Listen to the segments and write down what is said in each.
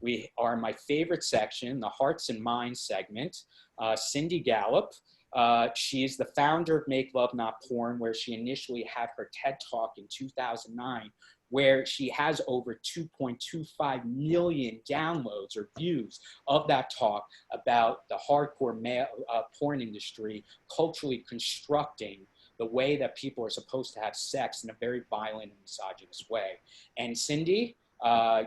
we are in my favorite section, the Hearts and Minds segment. Cindy Gallop, she's the founder of Make Love Not Porn, where she initially had her TED Talk in 2009, where she has over 2.25 million downloads or views of that talk about the hardcore male porn industry culturally constructing the way that people are supposed to have sex in a very violent and misogynist way. And Cindy,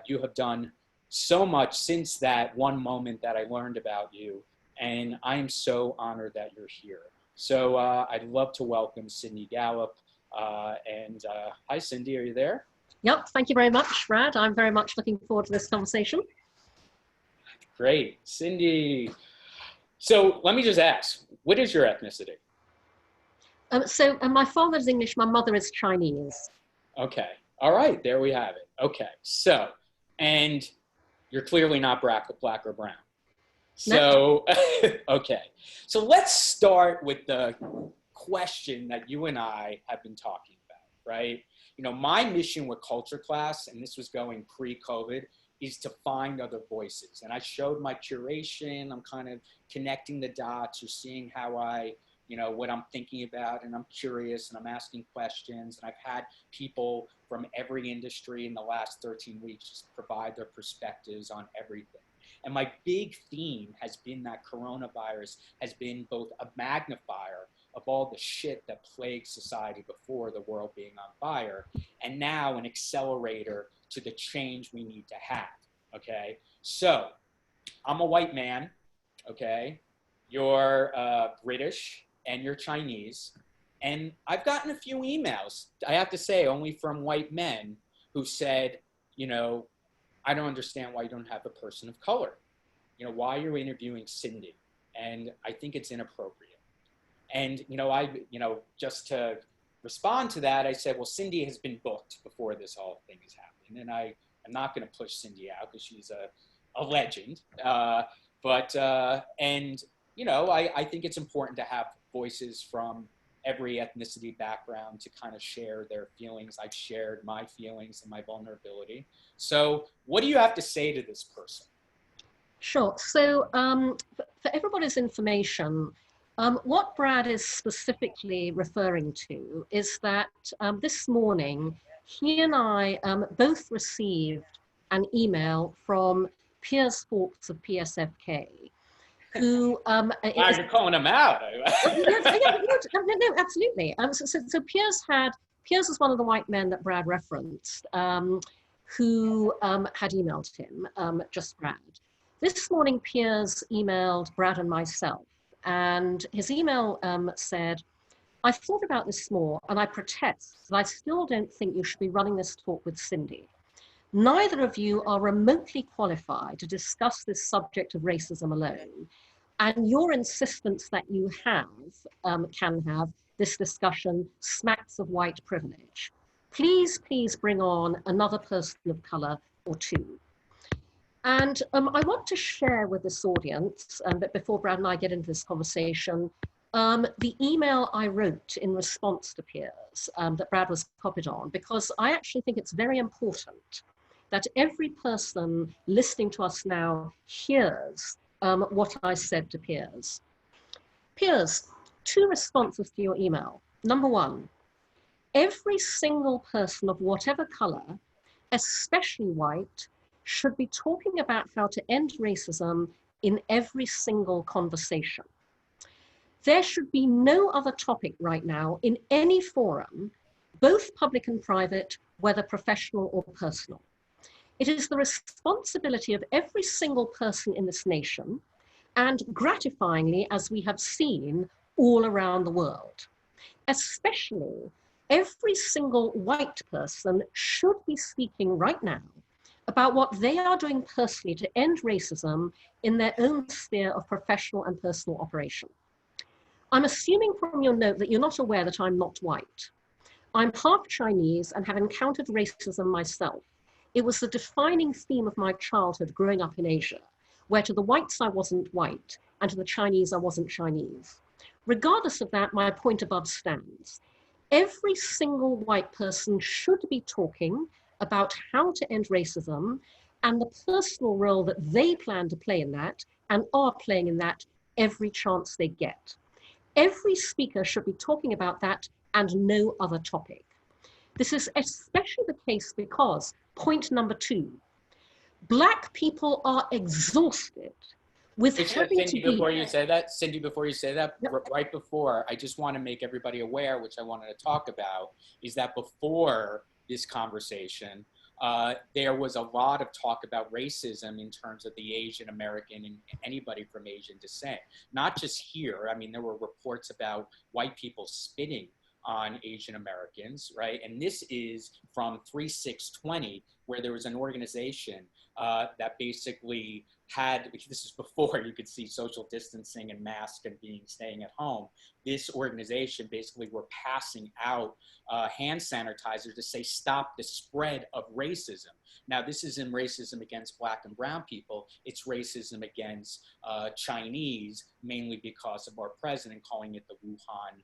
you have done so much since that one moment that I learned about you, and I am so honored that you're here. So I'd love to welcome Cindy Gallop. Hi, Cindy, are you there? Yep, thank you very much, Brad. I'm very much looking forward to this conversation. Great, Cindy. So let me just ask, what is your ethnicity? My father is English, my mother is Chinese. Okay, all right, there we have it. Okay, so, and you're clearly not black or brown. So, no. Okay, so let's start with the question that you and I have been talking about, right? You know, my mission with Culture Class, and this was going pre-COVID, is to find other voices. And I showed my curation. I'm kind of connecting the dots. You're seeing how what I'm thinking about, and I'm curious, and I'm asking questions. And I've had people from every industry in the last 13 weeks just provide their perspectives on everything. And my big theme has been that coronavirus has been both a magnifier of all the shit that plagued society before, the world being on fire, and now an accelerator to the change we need to have, okay? So, I'm a white man, okay? You're British and you're Chinese, and I've gotten a few emails, I have to say, only from white men who said, you know, I don't understand why you don't have a person of color. You know, why you're interviewing Cindy, and I think it's inappropriate. And, just to respond to that, I said, well, Cindy has been booked before this whole thing has happened. And I am not going to push Cindy out because she's a legend. I think it's important to have voices from every ethnicity background to kind of share their feelings. I've shared my feelings and my vulnerability. So what do you have to say to this person? Sure. So for everybody's information, what Brad is specifically referring to is that this morning, he and I both received an email from Piers Fawkes of PSFK, who... you're calling him out. No, absolutely. So Piers is one of the white men that Brad referenced, who had emailed him, just Brad. This morning, Piers emailed Brad and myself, and his email said, I thought about this more, and I protest that I still don't think you should be running this talk with Cindy. Neither of you are remotely qualified to discuss this subject of racism alone, and your insistence that you can have this discussion smacks of white privilege. Please bring on another person of color or two. And I want to share with this audience, but before Brad and I get into this conversation, the email I wrote in response to Piers that Brad was copied on, because I actually think it's very important that every person listening to us now hears what I said to Piers. Piers, 2 responses to your email. Number 1, every single person of whatever color, especially white, should be talking about how to end racism in every single conversation. There should be no other topic right now in any forum, both public and private, whether professional or personal. It is the responsibility of every single person in this nation, and gratifyingly, as we have seen all around the world, especially every single white person should be speaking right now about what they are doing personally to end racism in their own sphere of professional and personal operation. I'm assuming from your note that you're not aware that I'm not white. I'm half Chinese and have encountered racism myself. It was the defining theme of my childhood growing up in Asia, where to the whites I wasn't white and to the Chinese I wasn't Chinese. Regardless of that, my point above stands. Every single white person should be talking about how to end racism and the personal role that they plan to play in that and are playing in that every chance they get. Every speaker should be talking about that and no other topic. This is especially the case because, point number 2, Black people are exhausted with having Cindy, to be... before you say that, Yep. right before, I just want to make everybody aware, which I wanted to talk about, is that before this conversation, there was a lot of talk about racism in terms of the Asian American and anybody from Asian descent. Not just here. I mean, there were reports about white people spitting on Asian Americans, right? And this is from 3620, where there was an organization that basically had, this is before you could see social distancing and masks and staying at home. This organization basically were passing out hand sanitizer to say, stop the spread of racism. Now, this isn't racism against Black and brown people. It's racism against Chinese, mainly because of our president calling it the Wuhan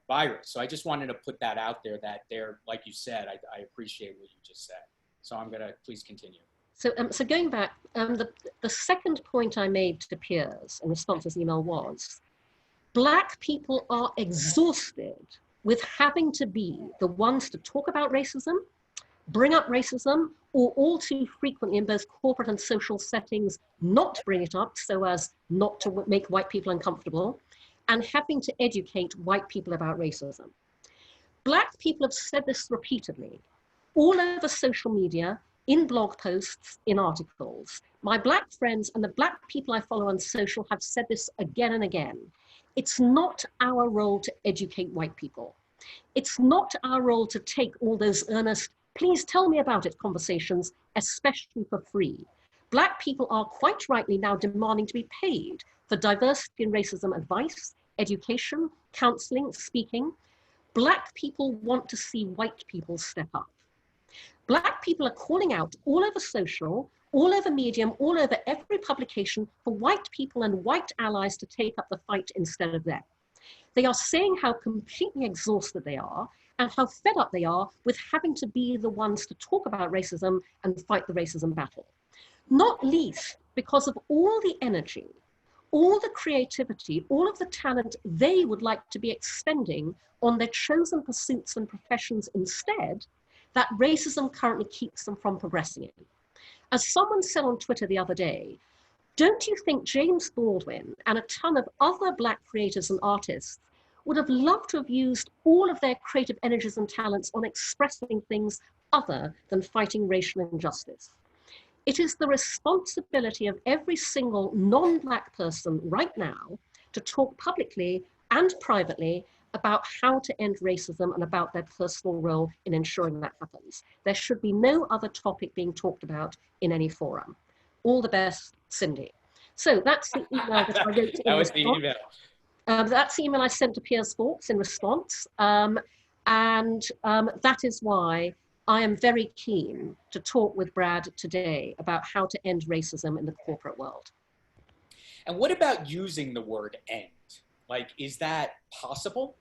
virus. So I just wanted to put that out there, that there, like you said, I appreciate what you just said. So I'm gonna, please continue. So going back, the second point I made to Piers in response to this email was, Black people are exhausted with having to be the ones to talk about racism, bring up racism, or all too frequently in both corporate and social settings, not bring it up so as not to make white people uncomfortable, and having to educate white people about racism. Black people have said this repeatedly, all over social media, in blog posts, in articles. My Black friends and the Black people I follow on social have said this again and again. It's not our role to educate white people. It's not our role to take all those earnest, please tell me about it conversations, especially for free. Black people are quite rightly now demanding to be paid for diversity and racism advice, education, counseling, speaking. Black people want to see white people step up. Black people are calling out all over social, all over Medium, all over every publication for white people and white allies to take up the fight instead of them. They are saying how completely exhausted they are and how fed up they are with having to be the ones to talk about racism and fight the racism battle. Not least because of all the energy, all the creativity, all of the talent they would like to be expending on their chosen pursuits and professions instead, that racism currently keeps them from progressing in. As someone said on Twitter the other day, don't you think James Baldwin and a ton of other Black creators and artists would have loved to have used all of their creative energies and talents on expressing things other than fighting racial injustice? It is the responsibility of every single non-Black person right now to talk publicly and privately about how to end racism and about their personal role in ensuring that happens. There should be no other topic being talked about in any forum. All the best, Cindy. So that's the email that I wrote. That was the email. That's the email I sent to Piers Fawkes in response. That is why I am very keen to talk with Brad today about how to end racism in the corporate world. And what about using the word end? Like, is that possible?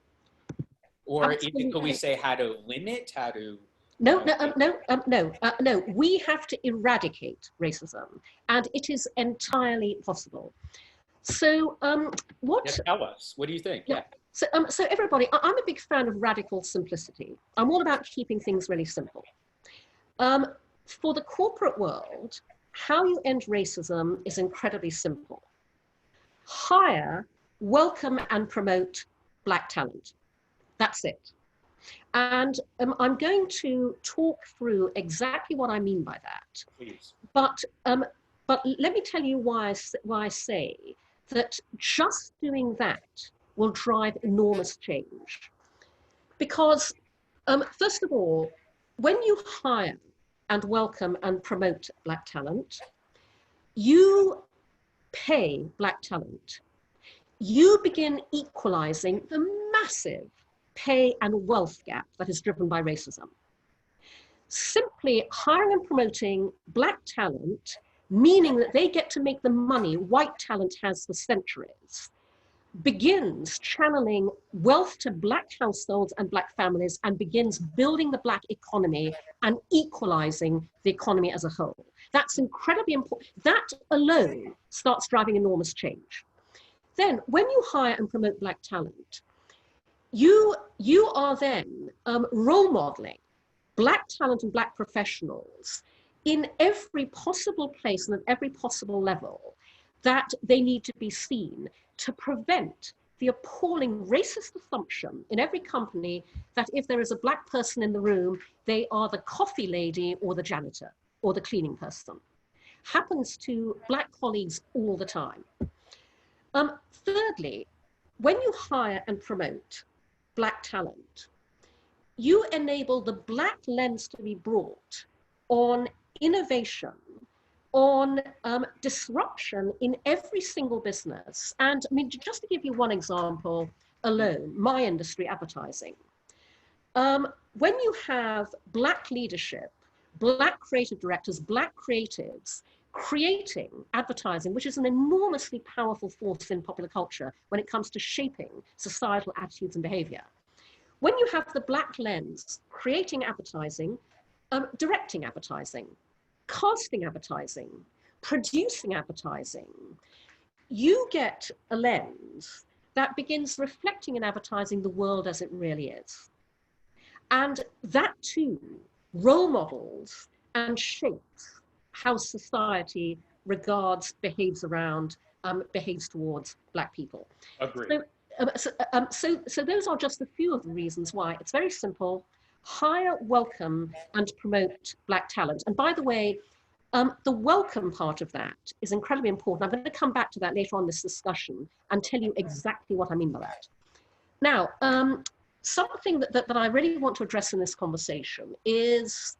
Or could we say how to limit, how to... No. We have to eradicate racism, and it is entirely possible. So Just tell us, what do you think? Yeah. So everybody, I'm a big fan of radical simplicity. I'm all about keeping things really simple. For the corporate world, how you end racism is incredibly simple. Hire, welcome, and promote Black talent. That's it. And I'm going to talk through exactly what I mean by that. Please. But let me tell you why I say that just doing that will drive enormous change. Because first of all, when you hire and welcome and promote Black talent, you pay Black talent. You begin equalizing the massive pay and wealth gap that is driven by racism. Simply hiring and promoting Black talent, meaning that they get to make the money white talent has for centuries, begins channeling wealth to Black households and Black families and begins building the Black economy and equalizing the economy as a whole. That's incredibly important. That alone starts driving enormous change. Then when you hire and promote Black talent, you are then role modeling Black talent and Black professionals in every possible place and at every possible level that they need to be seen to prevent the appalling racist assumption in every company that if there is a Black person in the room, they are the coffee lady or the janitor or the cleaning person. Happens to Black colleagues all the time. Thirdly, when you hire and promote Black talent, you enable the Black lens to be brought on innovation, on disruption in every single business. And I mean, just to give you one example alone, my industry, advertising. When you have Black leadership, Black creative directors, Black creatives, creating advertising, which is an enormously powerful force in popular culture when it comes to shaping societal attitudes and behavior. When you have the Black lens, creating advertising, directing advertising, casting advertising, producing advertising, you get a lens that begins reflecting in advertising the world as it really is. And that too role models and shapes how society regards, behaves around, behaves towards Black people. Agreed. So those are just a few of the reasons why it's very simple: hire, welcome, and promote Black talent. And by the way, the welcome part of that is incredibly important. I'm going to come back to that later on in this discussion and tell you exactly what I mean by that. Now, something that I really want to address in this conversation is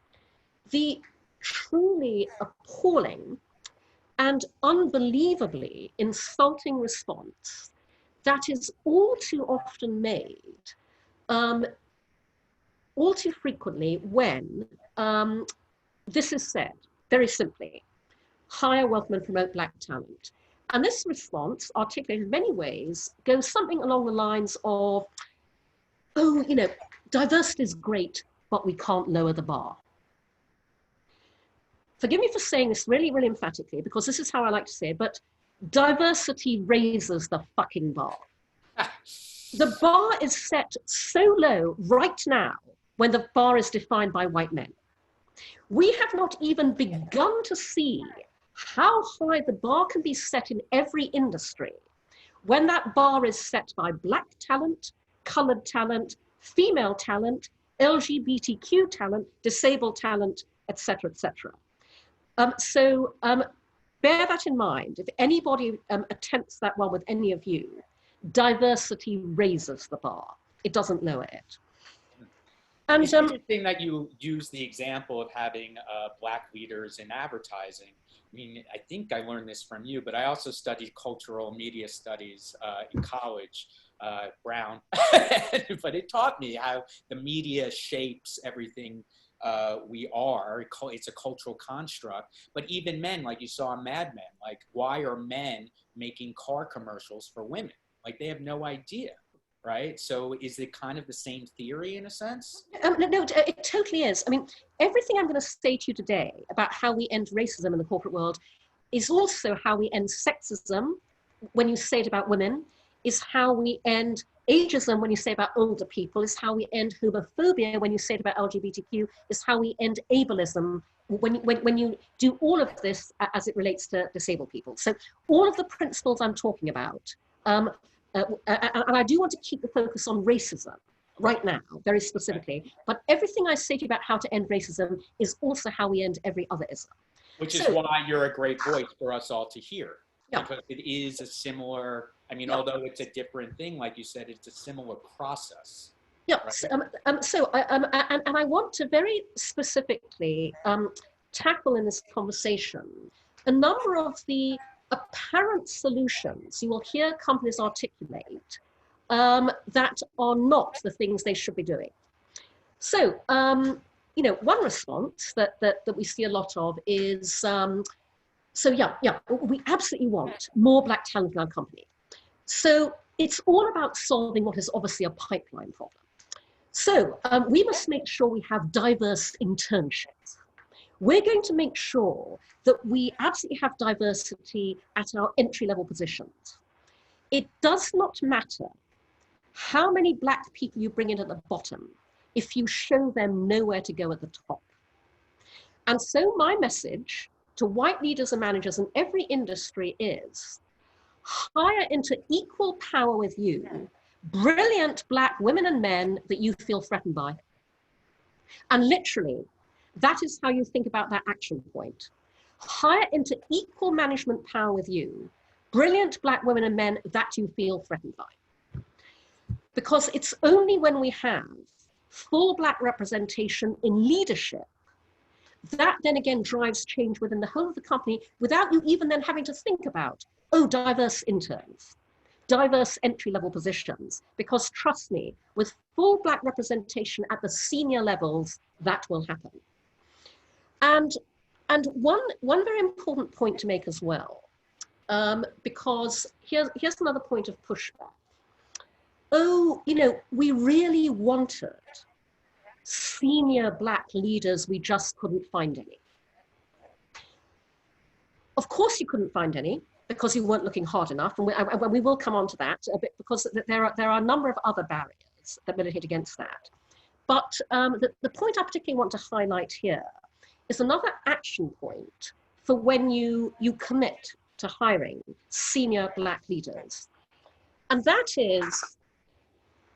the truly appalling and unbelievably insulting response that is all too often made, all too frequently when this is said, very simply: hire, welcome, and promote Black talent. And this response, articulated in many ways, goes something along the lines of, oh, you know, diversity is great, but we can't lower the bar. Forgive me for saying this really, really emphatically, because this is how I like to say it, but diversity raises the fucking bar. The bar is set so low right now when the bar is defined by white men. We have not even begun to see how high the bar can be set in every industry when that bar is set by Black talent, colored talent, female talent, LGBTQ talent, disabled talent, etc., etc. So bear that in mind. If anybody attempts that one with any of you, diversity raises the bar. It doesn't lower it. And it's interesting that you use the example of having Black leaders in advertising. I mean, I think I learned this from you, but I also studied cultural media studies in college, Brown. But it taught me how the media shapes everything we are. It's a cultural construct. But even men, like you saw in Mad Men, like, why are men making car commercials for women? Like, they have no idea, right? So is it kind of the same theory in a sense? No, it totally is. I mean, everything I'm going to say to you today about how we end racism in the corporate world is also how we end sexism when you say it about women, is how we end ageism when you say about older people, is how we end homophobia when you say it about LGBTQ, is how we end ableism when you do all of this as it relates to disabled people. So all of the principles I'm talking about, and I do want to keep the focus on racism right now, very specifically, but everything I say to you about how to end racism is also how we end every other ism. Which is why you're a great voice for us all to hear. Yeah. Because it is a similar, I mean, Yeah. although it's a different thing, like you said, it's a similar process. Yeah, Right? And I want to very specifically tackle in this conversation a number of the apparent solutions you will hear companies articulate that are not the things they should be doing. So, you know, one response that we see a lot of is, we absolutely want more Black talent in our company. So it's all about solving what is obviously a pipeline problem. So we must make sure we have diverse internships. We're going to make sure that we absolutely have diversity at our entry-level positions. It does not matter how many Black people you bring in at the bottom if you show them nowhere to go at the top. And so my message to white leaders and managers in every industry is hire into equal power with you brilliant Black women and men that you feel threatened by. And literally, that is how you think about that action point. Hire into equal management power with you brilliant Black women and men that you feel threatened by. Because it's only when we have full Black representation in leadership that then again drives change within the whole of the company without you even then having to think about, oh, diverse interns, diverse entry-level positions, because trust me, with full Black representation at the senior levels, that will happen. And one very important point to make as well, because here's another point of pushback. Oh, you know, we really wanted senior Black leaders, we just couldn't find any. Of course you couldn't find any because you weren't looking hard enough, and we will come on to that a bit, because there are a number of other barriers that militate against that. But the point I particularly want to highlight here is another action point for when you commit to hiring senior Black leaders. And that is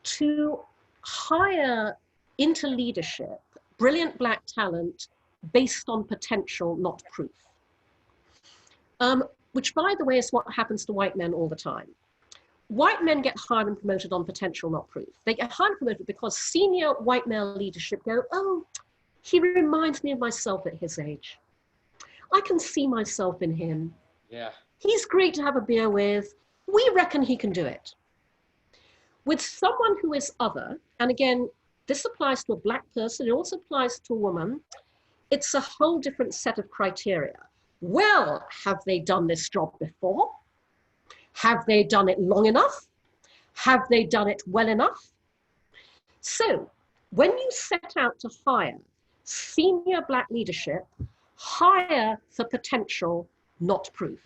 to hire into leadership brilliant Black talent based on potential, not proof. Which, by the way, is what happens to white men all the time. White men get hired and promoted on potential, not proof. They get hired and promoted because senior white male leadership go, oh, he reminds me of myself at his age. I can see myself in him. Yeah. He's great to have a beer with. We reckon he can do it. With someone who is other, and again, this applies to a Black person, it also applies to a woman, it's a whole different set of criteria. Well, have they done this job before? Have they done it long enough? Have they done it well enough? So when you set out to hire senior Black leadership, hire for potential, not proof.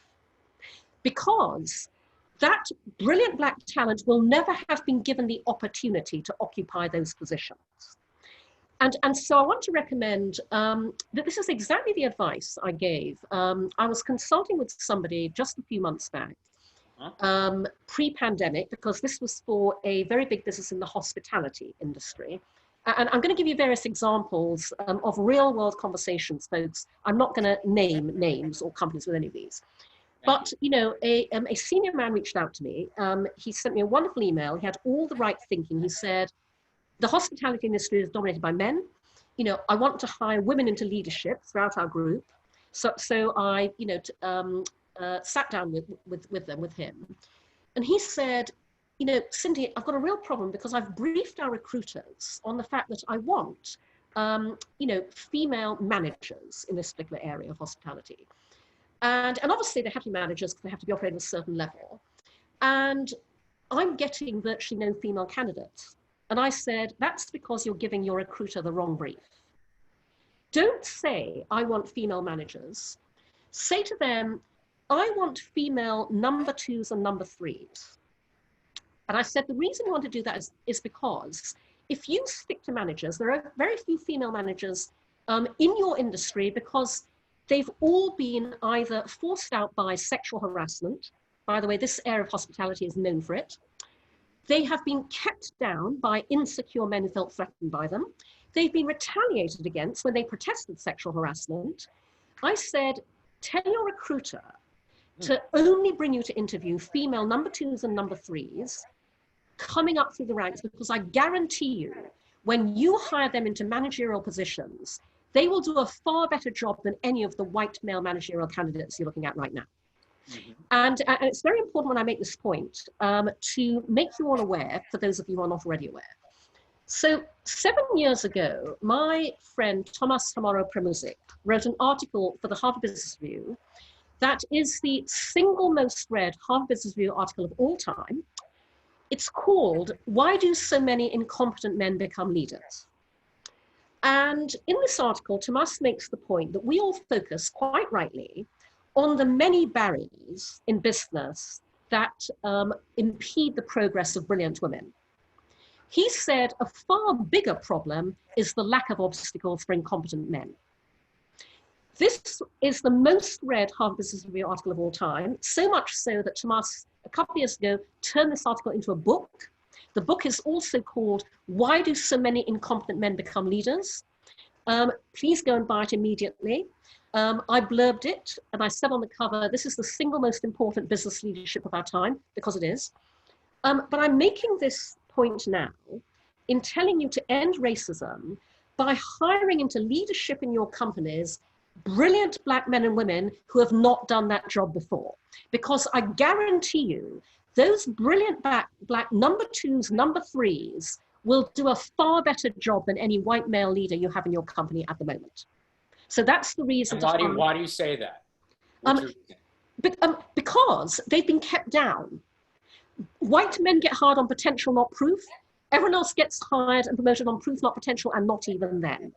Because that brilliant Black talent will never have been given the opportunity to occupy those positions. And so I want to recommend that this is exactly the advice I gave. I was consulting with somebody just a few months back, pre-pandemic, because this was for a very big business in the hospitality industry. And I'm going to give you various examples of real world conversations, folks. I'm not going to name names or companies with any of these. But, you know, a senior man reached out to me. He sent me a wonderful email. He had all the right thinking. He said, the hospitality industry is dominated by men. You know, I want to hire women into leadership throughout our group. So I, you know, sat down with him. And he said, you know, Cindy, I've got a real problem because I've briefed our recruiters on the fact that I want, you know, female managers in this particular area of hospitality. And obviously they have to be managers because they have to be operating at a certain level. And I'm getting virtually no female candidates. And I said, that's because you're giving your recruiter the wrong brief. Don't say, I want female managers. Say to them, I want female number 2s and number 3s. And I said, the reason you want to do that is because if you stick to managers, there are very few female managers in your industry because they've all been either forced out by sexual harassment. By the way, this area of hospitality is known for it. They have been kept down by insecure men who felt threatened by them. They've been retaliated against when they protested sexual harassment. I said, tell your recruiter to only bring you to interview female number 2s and number 3s coming up through the ranks, because I guarantee you, when you hire them into managerial positions, they will do a far better job than any of the white male managerial candidates you're looking at right now. Mm-hmm. And it's very important when I make this point to make you all aware, for those of you who are not already aware. So 7 years ago, my friend Thomas Hamaro Premuzic wrote an article for the Harvard Business Review that is the single most read Harvard Business Review article of all time. It's called, Why Do So Many Incompetent Men Become Leaders? And in this article, Tomas makes the point that we all focus, quite rightly, on the many barriers in business that impede the progress of brilliant women. He said a far bigger problem is the lack of obstacles for incompetent men. This is the most read Harvard Business Review article of all time, so much so that Tomas, a couple of years ago, turned this article into a book. The book is also called Why Do So Many Incompetent Men Become Leaders? Please go and buy it immediately. I blurbed it and I said on the cover, this is the single most important business leadership of our time, because it is. But I'm making this point now in telling you to end racism by hiring into leadership in your companies brilliant Black men and women who have not done that job before. Because I guarantee you, those brilliant black number twos, number threes will do a far better job than any white male leader you have in your company at the moment. So that's the reason. Why do you say that? Because they've been kept down. White men get hired on potential, not proof. Everyone else gets hired and promoted on proof, not potential, and not even then.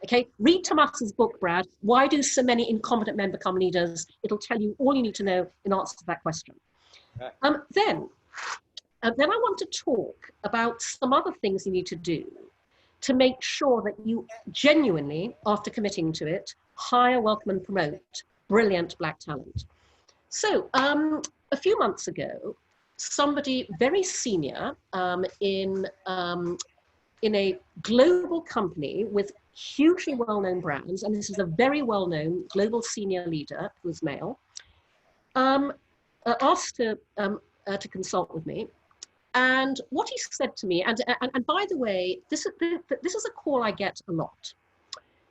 Okay, read Tomas's book, Brad. Why do so many incompetent men become leaders? It'll tell you all you need to know in answer to that question. Okay. Then I want to talk about some other things you need to do to make sure that you genuinely, after committing to it, hire, welcome, and promote brilliant Black talent. So a few months ago, somebody very senior in a global company with hugely well-known brands, and this is a very well-known global senior leader who's male, asked to consult with me. And what he said to me, and by the way, this is a call I get a lot.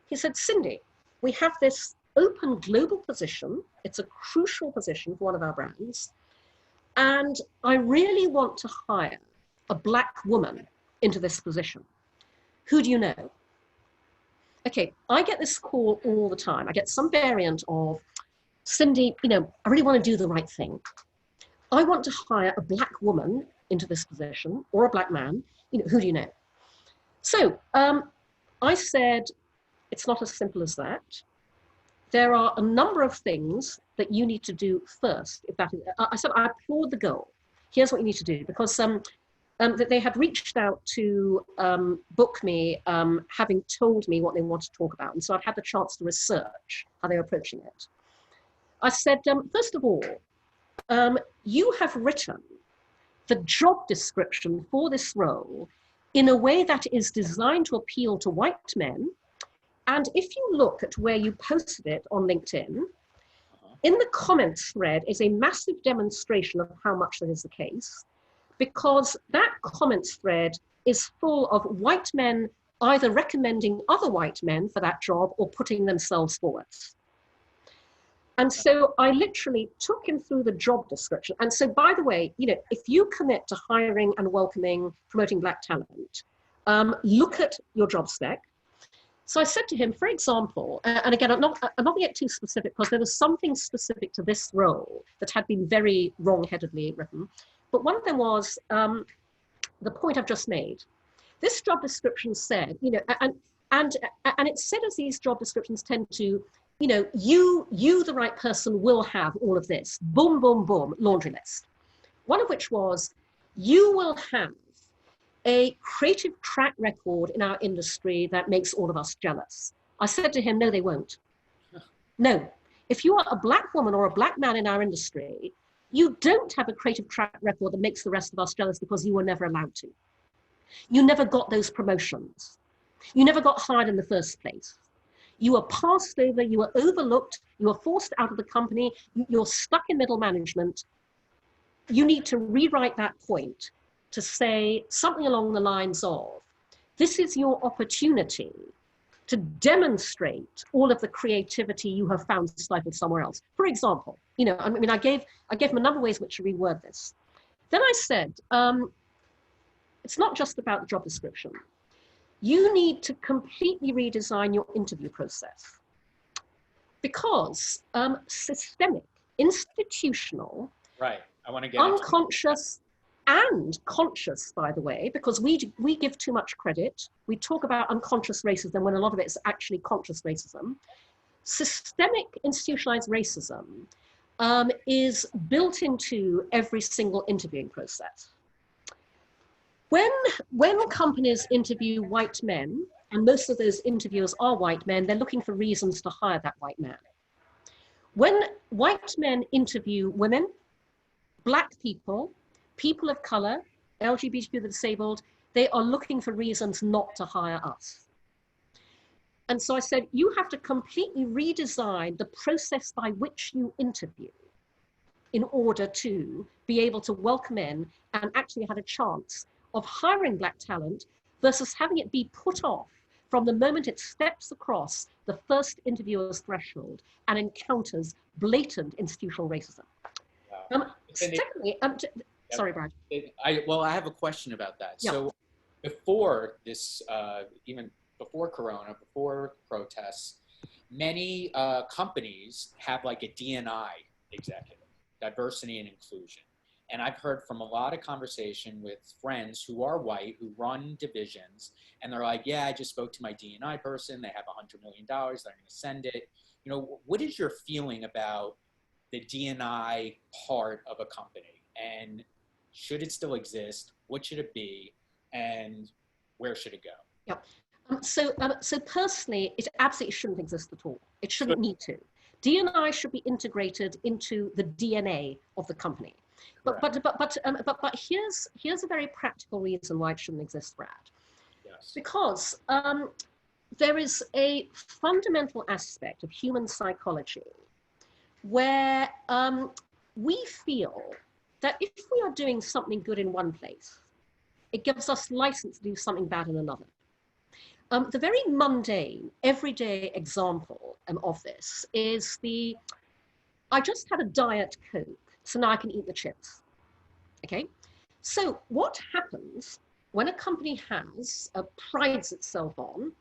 He said, Cindy, we have this open global position. It's a crucial position for one of our brands. And I really want to hire a Black woman into this position. Who do you know? Okay, I get this call all the time. I get some variant of, Cindy, I really want to do the right thing. I want to hire a Black woman into this position, or a Black man. Who do you know? So I said, it's not as simple as that. There are a number of things that you need to do first. I said, I applaud the goal. Here's what you need to do, because that they had reached out to book me, having told me what they want to talk about. And so I've had the chance to research how they're approaching it. I said, first of all, you have written the job description for this role in a way that is designed to appeal to white men. And if you look at where you posted it on LinkedIn, in the comments thread is a massive demonstration of how much that is the case, because that comments thread is full of white men either recommending other white men for that job or putting themselves forward. And so I literally took him through the job description. And so, by the way, if you commit to hiring and welcoming, promoting Black talent, look at your job spec. So I said to him, for example, and again, I'm not going to get too specific because there was something specific to this role that had been very wrong-headedly written. But one of them was the point I've just made. This job description said, and it said, as these job descriptions tend to, you, the right person, will have all of this. Boom, boom, boom, laundry list. One of which was, you will have a creative track record in our industry that makes all of us jealous. I said to him, no, they won't. No. If you are a Black woman or a Black man in our industry, you don't have a creative track record that makes the rest of us jealous because you were never allowed to. You never got those promotions. You never got hired in the first place. You were passed over, you were overlooked, you were forced out of the company, you're stuck in middle management. You need to rewrite that point to say something along the lines of, this is your opportunity to demonstrate all of the creativity you have found stifled somewhere else. For example, I gave him a number of ways in which to reword this. Then I said, it's not just about the job description. You need to completely redesign your interview process because systemic, institutional, right. I want to get unconscious, and conscious, by the way, because we give too much credit. We talk about unconscious racism when a lot of it is actually conscious racism. Systemic institutionalized racism is built into every single interviewing process. When companies interview white men, and most of those interviewers are white men, they're looking for reasons to hire that white man. When white men interview women, Black people, people of color, LGBTQ, the disabled, they are looking for reasons not to hire us. And so I said, you have to completely redesign the process by which you interview in order to be able to welcome in and actually have a chance of hiring Black talent versus having it be put off from the moment it steps across the first interviewer's threshold and encounters blatant institutional racism. Secondly, sorry, Brad. I have a question about that. Yeah. So before this, even before Corona, before protests, many companies have like a D&I executive, diversity and inclusion. And I've heard from a lot of conversation with friends who are white, who run divisions, and they're like, yeah, I just spoke to my D&I person. They have $100 million. They're going to send it. You know, what is your feeling about the D&I part of a company? And should it still exist? What should it be? And where should it go? Yep. So personally, it absolutely shouldn't exist at all. It shouldn't need to. D&I should be integrated into the DNA of the company. But here's a very practical reason why it shouldn't exist, Brad. Yes. Because there is a fundamental aspect of human psychology where we feel that if we are doing something good in one place, it gives us license to do something bad in another. The very mundane, everyday example of this is I just had a Diet Coke, so now I can eat the chips, okay? So what happens when a company prides itself on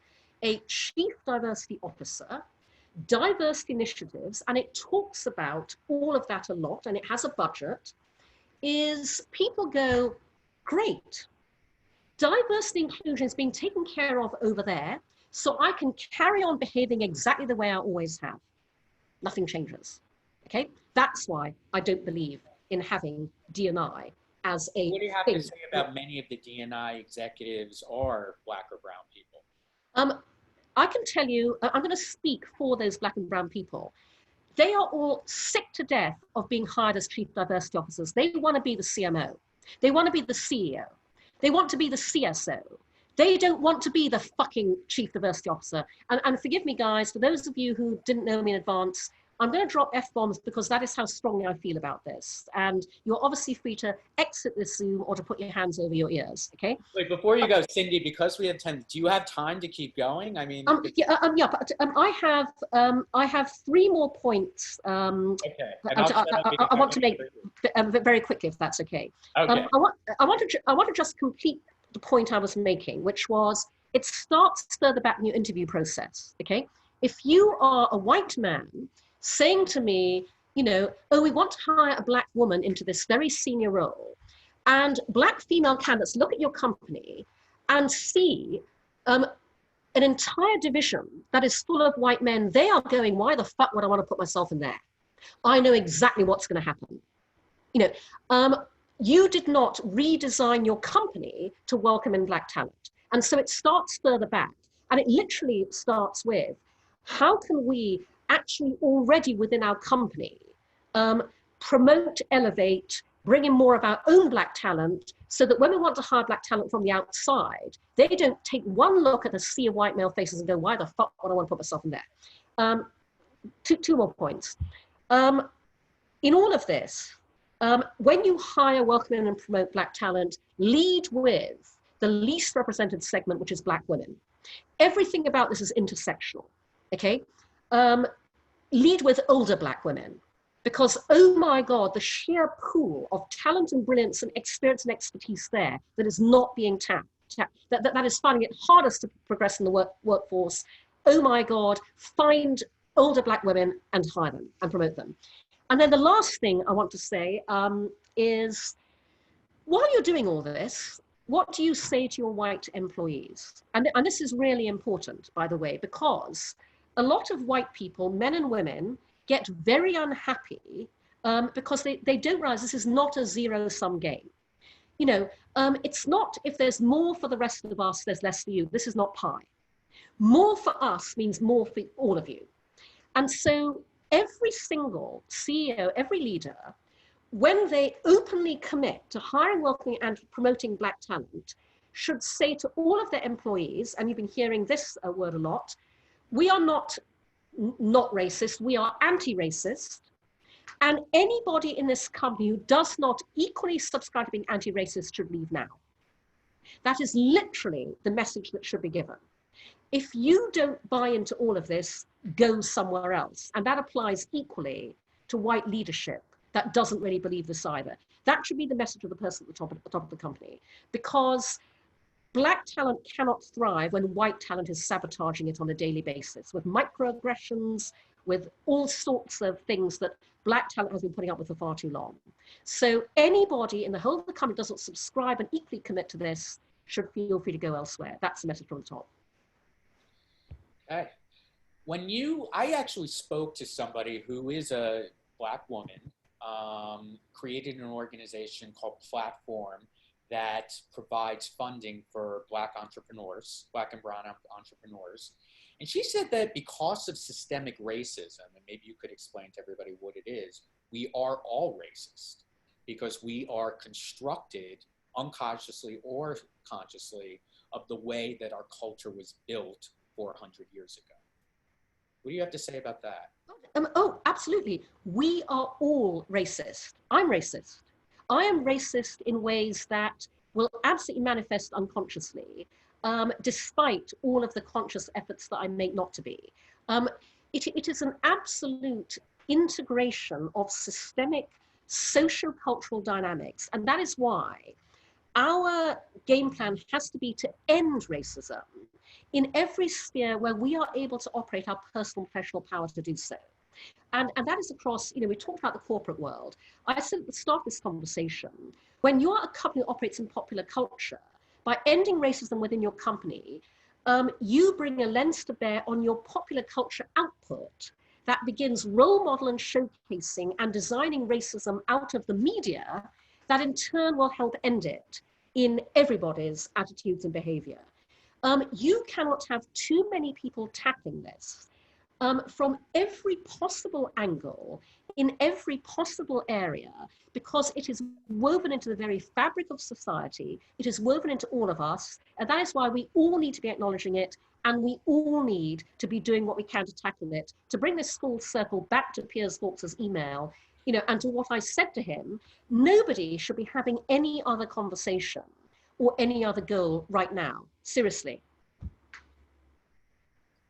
a chief diversity officer, diverse initiatives, and it talks about all of that a lot, and it has a budget, is people go, great, diversity inclusion is being taken care of over there, so I can carry on behaving exactly the way I always have. Nothing changes, okay? That's why I don't believe in having D&I as a What do you have to say about many of the D&I executives are Black or brown people? I can tell you, I'm going to speak for those Black and brown people. They are all sick to death of being hired as chief diversity officers. They want to be the CMO. They want to be the CEO. They want to be the CSO. They don't want to be the fucking chief diversity officer. And forgive me, guys, for those of you who didn't know me in advance, I'm going to drop F-bombs because that is how strongly I feel about this. And you're obviously free to exit this Zoom or to put your hands over your ears, okay? Wait, before you go, Cindy, because we have 10, do you have time to keep going? I mean, I have 3 more points. Okay. I want to make very quickly, if that's okay. Okay. I want to just complete the point I was making, which was it starts further back in your interview process, okay? If you are a white man saying to me, you know, oh, we want to hire a Black woman into this very senior role, and Black female candidates look at your company and see an entire division that is full of white men, they are going, why the fuck would I want to put myself in there? I know exactly what's going to happen. You know, you did not redesign your company to welcome in Black talent. And so it starts further back. And it literally starts with, how can we actually already within our company promote, elevate, bring in more of our own Black talent so that when we want to hire Black talent from the outside, they don't take one look at a sea of white male faces and go, why the fuck would I want to put myself in there? Two more points. In all of this, when you hire, welcome in and promote Black talent, lead with the least represented segment, which is Black women. Everything about this is intersectional, okay? Lead with older Black women, because, oh my God, the sheer pool of talent and brilliance and experience and expertise there that is not being tapped, that is finding it hardest to progress in the workforce. Oh my God, find older Black women and hire them and promote them. And then the last thing I want to say is While you're doing all this, what do you say to your white employees? And this is really important, by the way, because a lot of white people, men and women, get very unhappy because they don't realize this is not a zero-sum game. You know, it's not if there's more for the rest of us, there's less for you. This is not pie. More for us means more for all of you. And so every single CEO, every leader, when they openly commit to hiring, welcoming, and promoting Black talent, should say to all of their employees, and you've been hearing this word a lot, we are not racist, we are anti-racist. And anybody in this company who does not equally subscribe to being anti-racist should leave now. That is literally the message that should be given. If you don't buy into all of this, go somewhere else. And that applies equally to white leadership that doesn't really believe this either. That should be the message of the person at the top of the company, because Black talent cannot thrive when white talent is sabotaging it on a daily basis with microaggressions, with all sorts of things that Black talent has been putting up with for far too long. So anybody in the whole of the company doesn't subscribe and equally commit to this should feel free to go elsewhere. That's the message from the top. Okay. I actually spoke to somebody who is a Black woman, created an organization called Platform that provides funding for Black entrepreneurs, Black and brown entrepreneurs. And she said that because of systemic racism, and maybe you could explain to everybody what it is, we are all racist because we are constructed unconsciously or consciously of the way that our culture was built 400 years ago. What do you have to say about that? Oh, absolutely. We are all racist. I'm racist. I am racist in ways that will absolutely manifest unconsciously, despite all of the conscious efforts that I make not to be. It is an absolute integration of systemic socio-cultural dynamics. And that is why our game plan has to be to end racism in every sphere where we are able to operate our personal professional power to do so. And that is across, we talked about the corporate world. I said at the start of this conversation, when you are a company that operates in popular culture, by ending racism within your company, you bring a lens to bear on your popular culture output that begins role model and showcasing and designing racism out of the media that in turn will help end it in everybody's attitudes and behavior. You cannot have too many people tackling this from every possible angle, in every possible area, because it is woven into the very fabric of society, it is woven into all of us, and that is why we all need to be acknowledging it, and we all need to be doing what we can to tackle it. To bring this full circle back to Piers Fawkes' email, and to what I said to him, nobody should be having any other conversation or any other goal right now, seriously.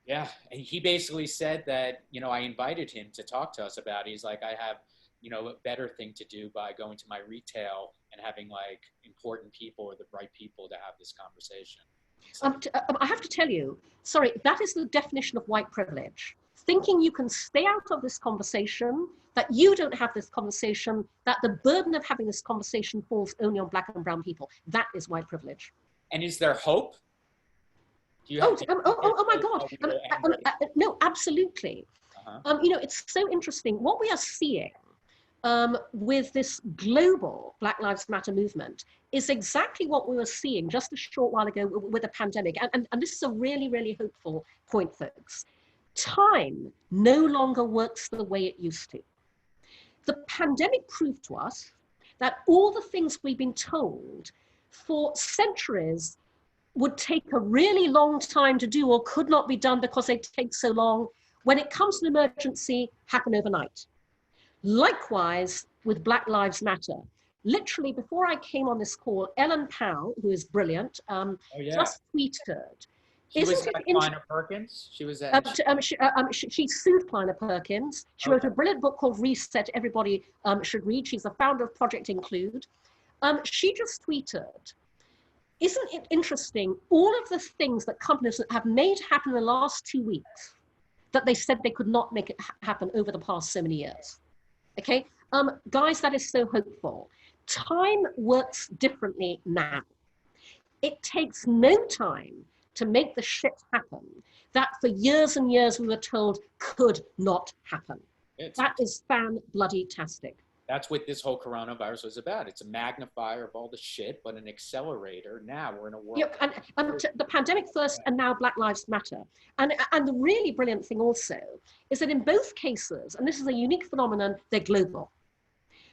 Yeah, and he basically said that, I invited him to talk to us about it. He's like, I have, a better thing to do by going to my retail and having like important people or the right people to have this conversation. I have to tell you, sorry, that is the definition of white privilege. Thinking you can stay out of this conversation, that you don't have this conversation, that the burden of having this conversation falls only on Black and brown people. That is white privilege. And is there hope? Oh my God. No, absolutely. Uh-huh. It's so interesting. What we are seeing with this global Black Lives Matter movement is exactly what we were seeing just a short while ago with the pandemic. And this is a really, really hopeful point, folks. Time no longer works the way it used to. The pandemic proved to us that all the things we've been told for centuries would take a really long time to do or could not be done because they take so long, when it comes to an emergency, happen overnight. Likewise with Black Lives Matter. Literally before I came on this call, Ellen Powell, who is brilliant, just tweeted. She was at Kleiner Perkins? She was at... she sued Kleiner Perkins. She wrote a brilliant book called Reset, everybody should read. She's the founder of Project Include. She just tweeted, isn't it interesting, all of the things that companies have made happen in the last 2 weeks that they said they could not make it happen over the past so many years? Okay, guys, that is so hopeful, Time works differently now. It takes no time to make the shit happen that for years and years we were told could not happen. That is fan-bloody-tastic. That's what this whole coronavirus was about. It's a magnifier of all the shit, but an accelerator. Now we're in a world. Yeah, and the pandemic first, and now Black Lives Matter. And the really brilliant thing also is that in both cases, and this is a unique phenomenon, they're global.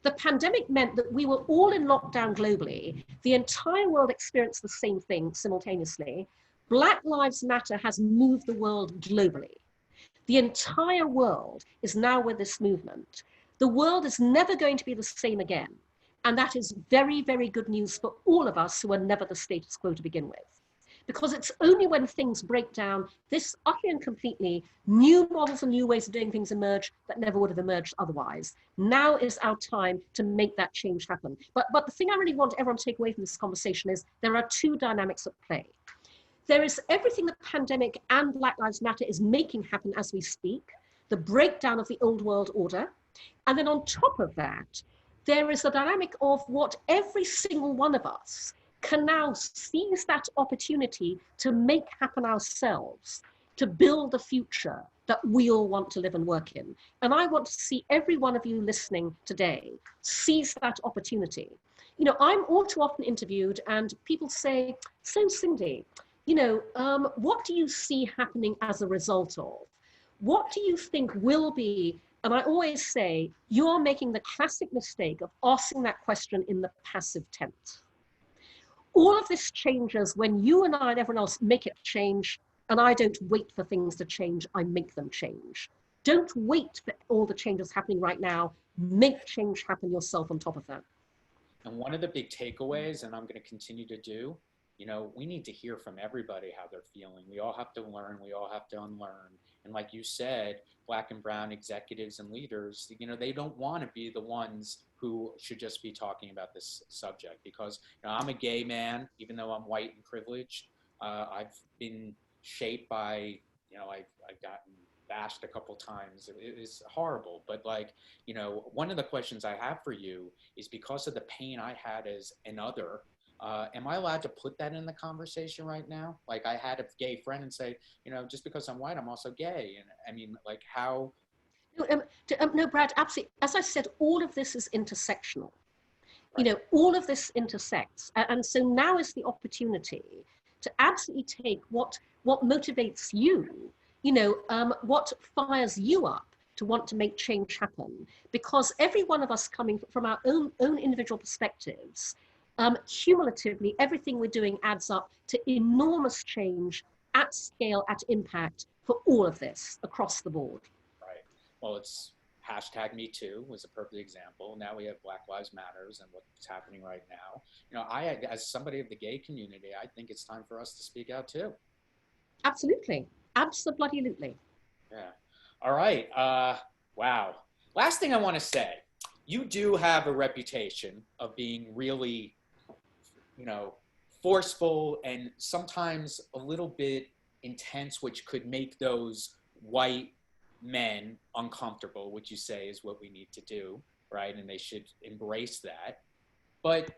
The pandemic meant that we were all in lockdown globally. The entire world experienced the same thing simultaneously. Black Lives Matter has moved the world globally. The entire world is now with this movement. The world is never going to be the same again. And that is very, very good news for all of us who are never the status quo to begin with. Because it's only when things break down, this utterly and completely, new models and new ways of doing things emerge that never would have emerged otherwise. Now is our time to make that change happen. But the thing I really want everyone to take away from this conversation is there are two dynamics at play. There is everything the pandemic and Black Lives Matter is making happen as we speak, the breakdown of the old world order. And then on top of that, there is the dynamic of what every single one of us can now seize that opportunity to make happen ourselves, to build the future that we all want to live and work in. And I want to see every one of you listening today seize that opportunity. You know, I'm all too often interviewed and people say, so Cindy, you know, what do you see happening as a result of? What do you think will be? And I always say, you're making the classic mistake of asking that question in the passive tense. All of this changes when you and I and everyone else make it change, and I don't wait for things to change, I make them change. Don't wait for all the changes happening right now. Make change happen yourself on top of that. And one of the big takeaways, and I'm going to continue to do, you know, we need to hear from everybody how they're feeling. We all have to learn, we all have to unlearn. And like you said, Black and brown executives and leaders, you know, they don't want to be the ones who should just be talking about this subject, because you know, I'm a gay man, even though I'm white and privileged. I've been shaped by, you know, I've gotten bashed a couple times. It is horrible. But like, you know, one of the questions I have for you is, because of the pain I had as an other, am I allowed to put that in the conversation right now? Like, I had a gay friend and say, you know, just because I'm white, I'm also gay. And I mean, like, how? No, Brad, absolutely. As I said, all of this is intersectional. Right. You know, all of this intersects. And so now is the opportunity to absolutely take what motivates you, you know, what fires you up to want to make change happen. Because every one of us coming from our own individual perspectives, cumulatively, everything we're doing adds up to enormous change at scale, at impact for all of this across the board. Right. Well, it's #MeToo was a perfect example. Now we have Black Lives Matters and what's happening right now. You know, as somebody of the gay community, I think it's time for us to speak out too. Absolutely. Absolutely. Yeah. All right. Wow. Last thing I want to say, you do have a reputation of being really, you know, forceful and sometimes a little bit intense, which could make those white men uncomfortable, which you say is what we need to do, right? And they should embrace that. But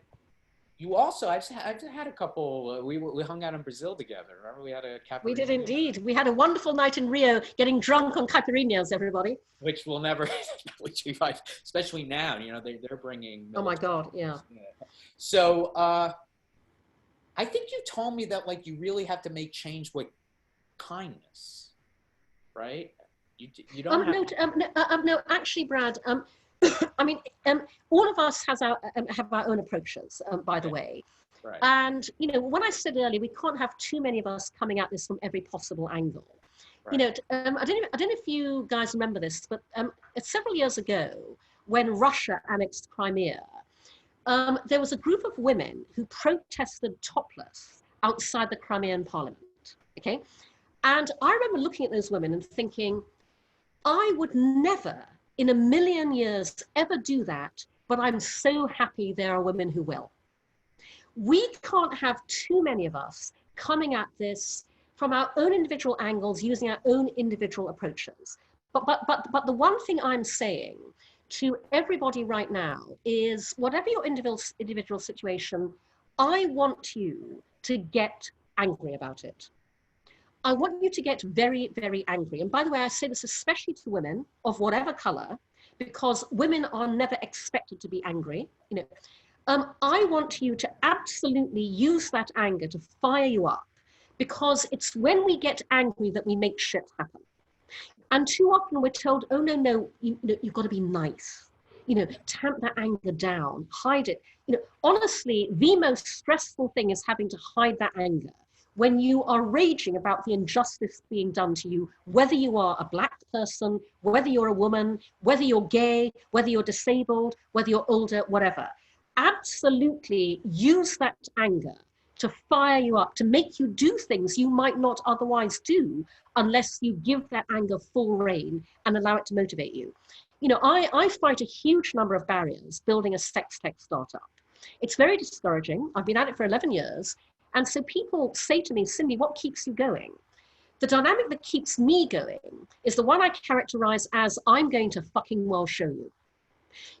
you also, I've had a couple, we hung out in Brazil together. Remember, we had a caipirinha? We did indeed. We had a wonderful night in Rio, getting drunk on caipirinhas, everybody. Which will never, which we find, especially now, you know, they're bringing. Oh my God, yeah. So I think you told me that, like, you really have to make change with kindness, right? You don't no, actually, Brad, I mean, all of us have our own approaches, by the way. Right. And, you know, when I said earlier, we can't have too many of us coming at this from every possible angle. Right. You know, I don't know if you guys remember this, but several years ago, when Russia annexed Crimea, there was a group of women who protested topless outside the Crimean parliament, okay? And I remember looking at those women and thinking, I would never in a million years ever do that, but I'm so happy there are women who will. We can't have too many of us coming at this from our own individual angles, using our own individual approaches. But the one thing I'm saying to everybody right now is, whatever your individual situation, I want you to get angry about it. I want you to get very, very angry. And by the way, I say this especially to women of whatever color, because women are never expected to be angry. I want you to absolutely use that anger to fire you up, because it's when we get angry that we make shit happen. And too often we're told, oh, no, you've got to be nice. Tamp that anger down, hide it. Honestly, the most stressful thing is having to hide that anger when you are raging about the injustice being done to you, whether you are a Black person, whether you're a woman, whether you're gay, whether you're disabled, whether you're older, whatever. Absolutely use that anger to fire you up, to make you do things you might not otherwise do unless you give that anger full rein and allow it to motivate you. I fight a huge number of barriers building a sex tech startup. It's very discouraging. I've been at it for 11 years. And so people say to me, Cindy, what keeps you going? The dynamic that keeps me going is the one I characterize as, I'm going to fucking well show you.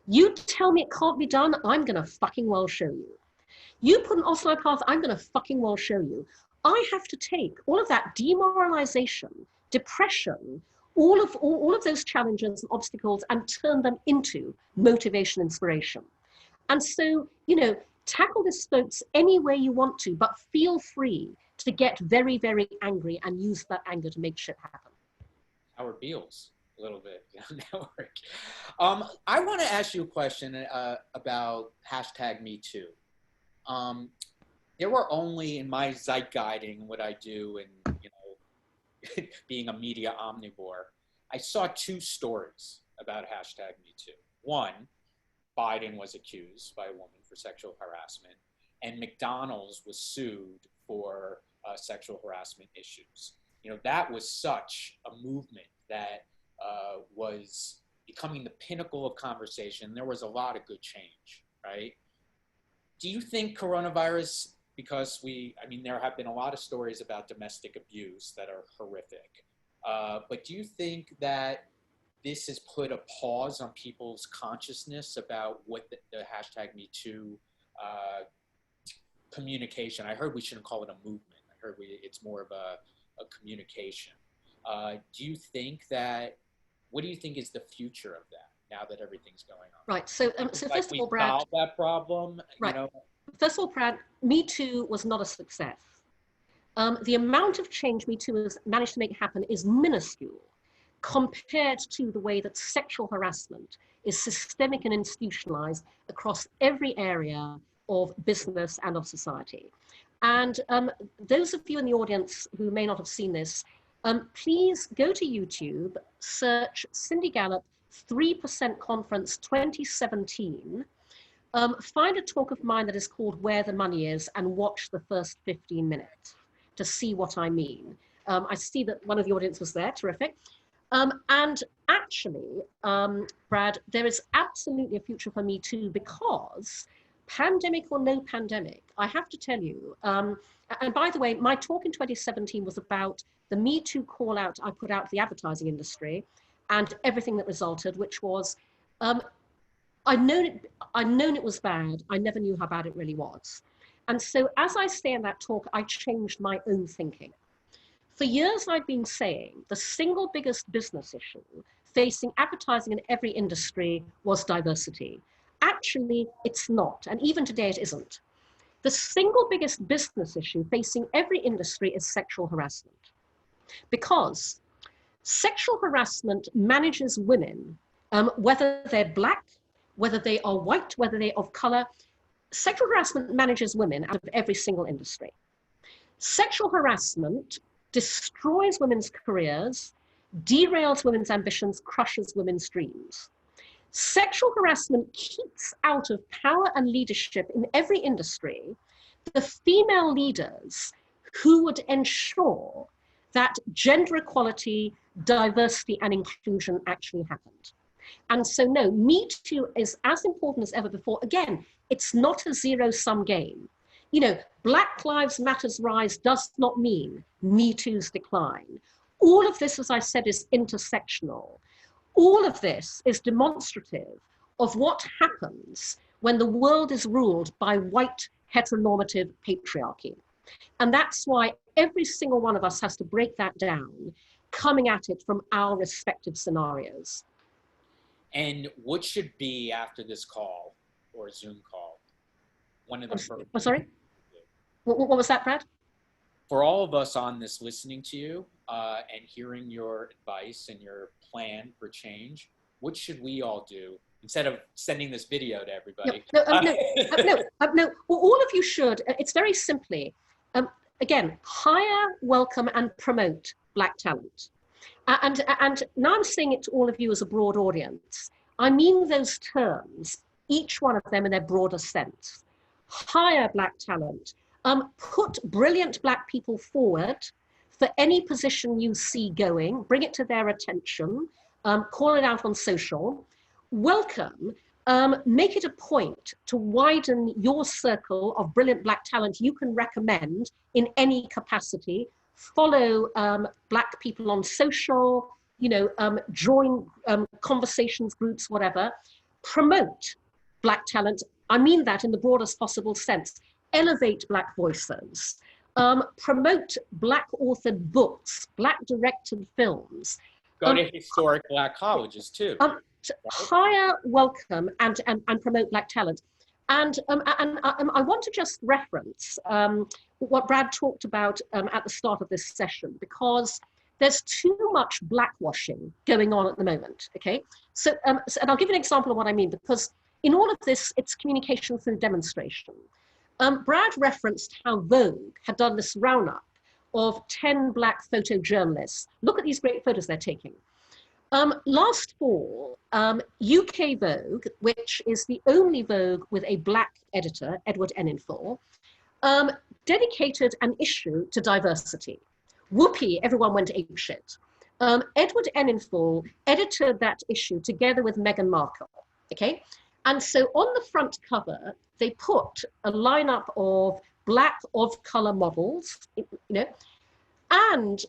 You tell me it can't be done, I'm going to fucking well show you. You put an osteopath, I'm going to fucking well show you. I have to take all of that demoralization, depression, all of those challenges and obstacles and turn them into motivation, inspiration. And so, tackle this, folks, any way you want to, but feel free to get very, very angry and use that anger to make shit happen. Howard Beals, a little bit. Network. I want to ask you a question about #MeToo. There were only, in my Zeitguiding, what I do, and being a media omnivore, I saw 2 stories about #MeToo. One, Biden was accused by a woman for sexual harassment, and McDonald's was sued for sexual harassment issues. That was such a movement that was becoming the pinnacle of conversation. There was a lot of good change, right? Do you think coronavirus, because there have been a lot of stories about domestic abuse that are horrific, but do you think that this has put a pause on people's consciousness about what the #MeToo communication? I heard we shouldn't call it a movement. I heard it's more of a communication. Do you think what do you think is the future of that now that everything's going on? Right. So first of all, Brad, solve that problem. Right. First of all, Brad, Me Too was not a success. The amount of change Me Too has managed to make happen is minuscule compared to the way that sexual harassment is systemic and institutionalized across every area of business and of society. And those of you in the audience who may not have seen this, please go to YouTube, search Cindy Gallop 3% Conference 2017, find a talk of mine that is called Where the Money Is, and watch the first 15 minutes to see what I mean. I see that one of the audience was there, terrific. And actually, Brad, there is absolutely a future for Me Too, because pandemic or no pandemic, I have to tell you, and by the way, my talk in 2017 was about the Me Too call out I put out to the advertising industry and everything that resulted, which was, I'd known it was bad. I never knew how bad it really was. And so as I say in that talk, I changed my own thinking. For years, I've been saying the single biggest business issue facing advertising in every industry was diversity. Actually, it's not. And even today, it isn't. The single biggest business issue facing every industry is sexual harassment. Because sexual harassment manages women, whether they're Black, whether they are white, whether they're of color. Sexual harassment manages women out of every single industry. Sexual harassment destroys women's careers, derails women's ambitions, crushes women's dreams. Sexual harassment keeps out of power and leadership in every industry the female leaders who would ensure that gender equality, diversity, and inclusion actually happened. And so, no, Me Too is as important as ever before. Again, it's not a zero-sum game. Black Lives Matter's rise does not mean Me Too's decline. All of this, as I said, is intersectional. All of this is demonstrative of what happens when the world is ruled by white heteronormative patriarchy. And that's why every single one of us has to break that down, coming at it from our respective scenarios. And what should be after this call or Zoom call? One of the first. Oh, sorry? What was that, Brad? For all of us on this listening to you and hearing your advice and your plan for change, what should we all do instead of sending this video to everybody? No. Well, all of you should. It's very simply, again, hire, welcome, and promote Black talent. And now I'm saying it to all of you as a broad audience. I mean those terms, each one of them in their broader sense. Hire Black talent. Put brilliant Black people forward for any position you see going, bring it to their attention, call it out on social, welcome, make it a point to widen your circle of brilliant Black talent you can recommend in any capacity, follow Black people on social, join conversations, groups, whatever, promote Black talent. I mean that in the broadest possible sense. Elevate Black voices, promote Black authored books, Black directed films. Go to historic Black colleges too. Hire, welcome, and promote Black talent. And I want to just reference what Brad talked about at the start of this session, because there's too much blackwashing going on at the moment, okay? So, and I'll give you an example of what I mean, because in all of this, it's communication through demonstration. Brad referenced how Vogue had done this roundup of 10 Black photojournalists. Look at these great photos they're taking. Last fall, UK Vogue, which is the only Vogue with a Black editor, Edward Enninful, dedicated an issue to diversity. Whoopee, everyone went apeshit. Edward Enninful edited that issue together with Meghan Markle, okay? And so on the front cover, they put a lineup of Black of color models, and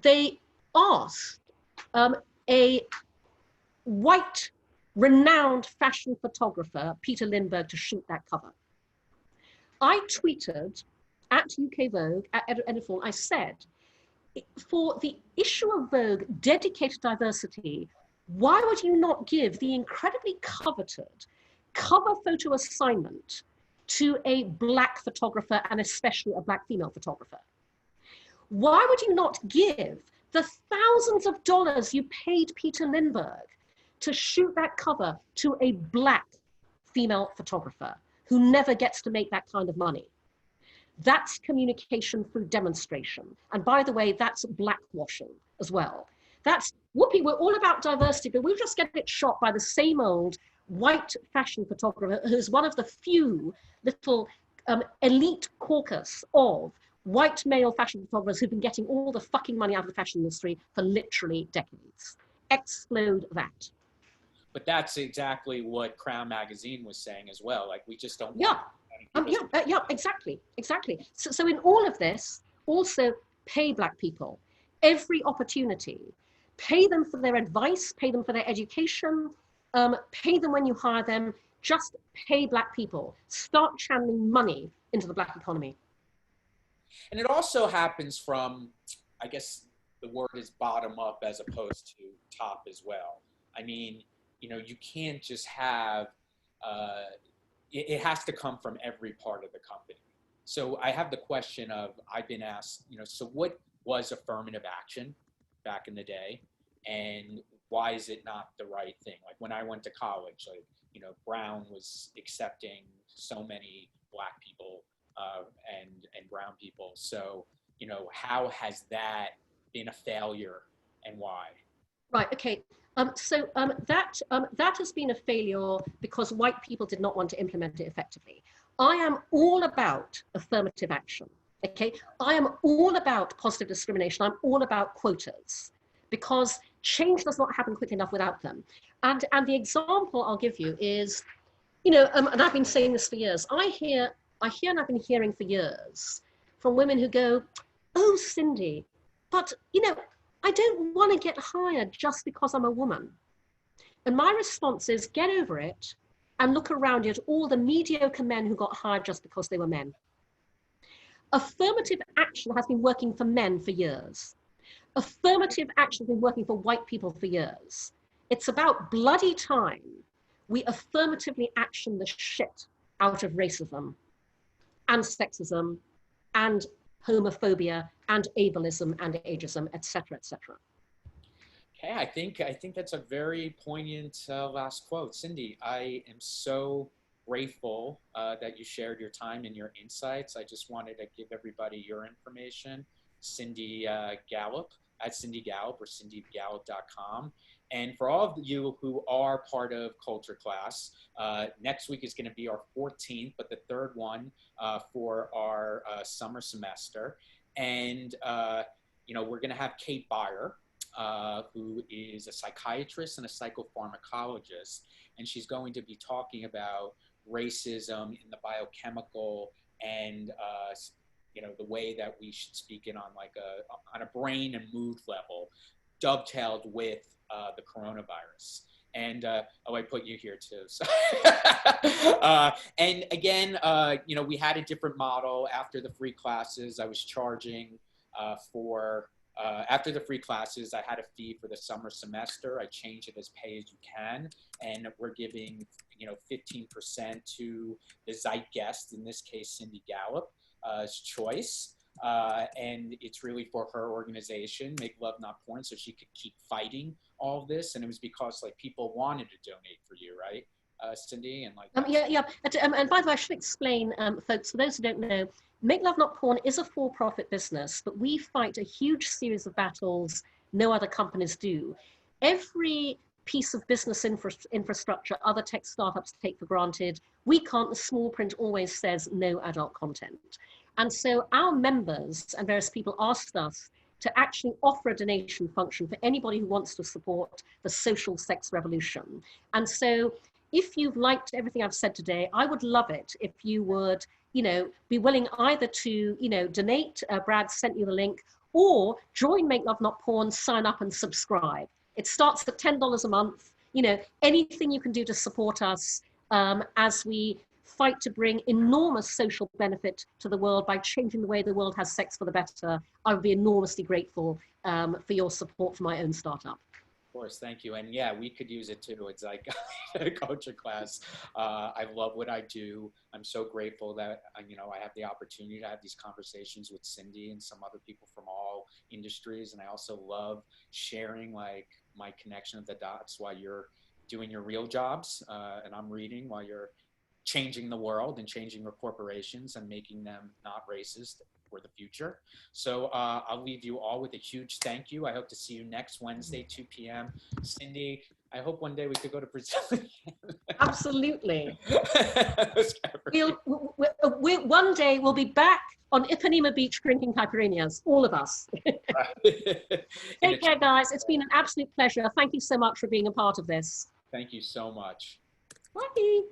they asked a white, renowned fashion photographer, Peter Lindbergh, to shoot that cover. I tweeted at UK Vogue, at Edinburgh, I said, for the issue of Vogue dedicated to diversity, why would you not give the incredibly coveted cover photo assignment to a Black photographer, and especially a Black female photographer? Why would you not give the thousands of dollars you paid Peter Lindbergh to shoot that cover to a Black female photographer who never gets to make that kind of money? That's communication through demonstration. And by the way, that's blackwashing as well. That's, whoopee, we're all about diversity, but we'll just get it shot by the same old white fashion photographer who's one of the few little elite caucus of white male fashion photographers who've been getting all the fucking money out of the fashion industry for literally decades. Explode that. But that's exactly what Crown Magazine was saying as well. Like, we just don't. Yeah, exactly. So in all of this, also pay Black people every opportunity. Pay them for their advice, pay them for their education, pay them when you hire them. Just pay Black people. Start channeling money into the Black economy. And it also happens from, I guess the word is bottom up as opposed to top as well. I mean, you can't just have, it has to come from every part of the company. So I have the question of, I've been asked, so what was affirmative action back in the day? And why is it not the right thing? Like when I went to college, Brown was accepting so many Black people and brown people. So, how has that been a failure and why? Right, okay. That has been a failure because white people did not want to implement it effectively. I am all about affirmative action, okay? I am all about positive discrimination. I'm all about quotas because change does not happen quickly enough without them. And the example I'll give you is, and I've been saying this for years, I hear and I've been hearing for years from women who go, oh, Cindy, but, I don't want to get hired just because I'm a woman. And my response is get over it and look around you at all the mediocre men who got hired just because they were men. Affirmative action has been working for men for years. Affirmative action has been working for white people for years. It's about bloody time we affirmatively action the shit out of racism and sexism and homophobia and ableism and ageism, et cetera, et cetera. Okay, I think that's a very poignant last quote. Cindy, I am so grateful that you shared your time and your insights. I just wanted to give everybody your information, Cindy Gallop, at Cindy Gallop or cindygallop.com. And for all of you who are part of Culture Class, next week is going to be our 14th, but the third one for our summer semester. And, you know, we're going to have Kate Beyer, who is a psychiatrist and a psychopharmacologist, and she's going to be talking about racism in the biochemical and you know, the way that we should speak it on like on a brain and mood level, dovetailed with the coronavirus. And oh, I put you here too. So and again, you know, we had a different model after the free classes. I was charging for after the free classes, I had a fee for the summer semester. I changed it as pay as you can, and we're giving, you know, 15% to the Zeitguest, in this case, Cindy Gallop's choice. And it's really for her organization, Make Love Not Porn, so she could keep fighting all of this. And it was because like people wanted to donate for you, right, Cindy? And like yeah. And by the way, I should explain, folks, for those who don't know, Make Love Not Porn is a for-profit business, but we fight a huge series of battles no other companies do. Every piece of business infrastructure other tech startups take for granted, we can't. The small print always says no adult content. And so our members and various people asked us to actually offer a donation function for anybody who wants to support the social sex revolution. And so if you've liked everything I've said today, I would love it if you would, you know, be willing either to, you know, donate, Brad sent you the link, or join Make Love Not Porn, sign up and subscribe. It starts at $10 a month. You know, anything you can do to support us as we fight to bring enormous social benefit to the world by changing the way the world has sex for the better, I would be enormously grateful for your support for my own startup. Of course, thank you. And yeah, we could use it too. It's like a Culture Class. I love what I do. I'm so grateful that, you know, I have the opportunity to have these conversations with Cindy and some other people from all industries. And I also love sharing like my connection of the dots while you're doing your real jobs and I'm reading while you're changing the world and changing your corporations and making them not racist for the future. So I'll leave you all with a huge thank you. I hope to see you next Wednesday, 2 p.m. Cindy, I hope one day we could go to Brazil. Absolutely. One day we'll be back on Ipanema Beach drinking caipirinhas, all of us. Take care, guys. It's been an absolute pleasure. Thank you so much for being a part of this. Thank you so much. Bye.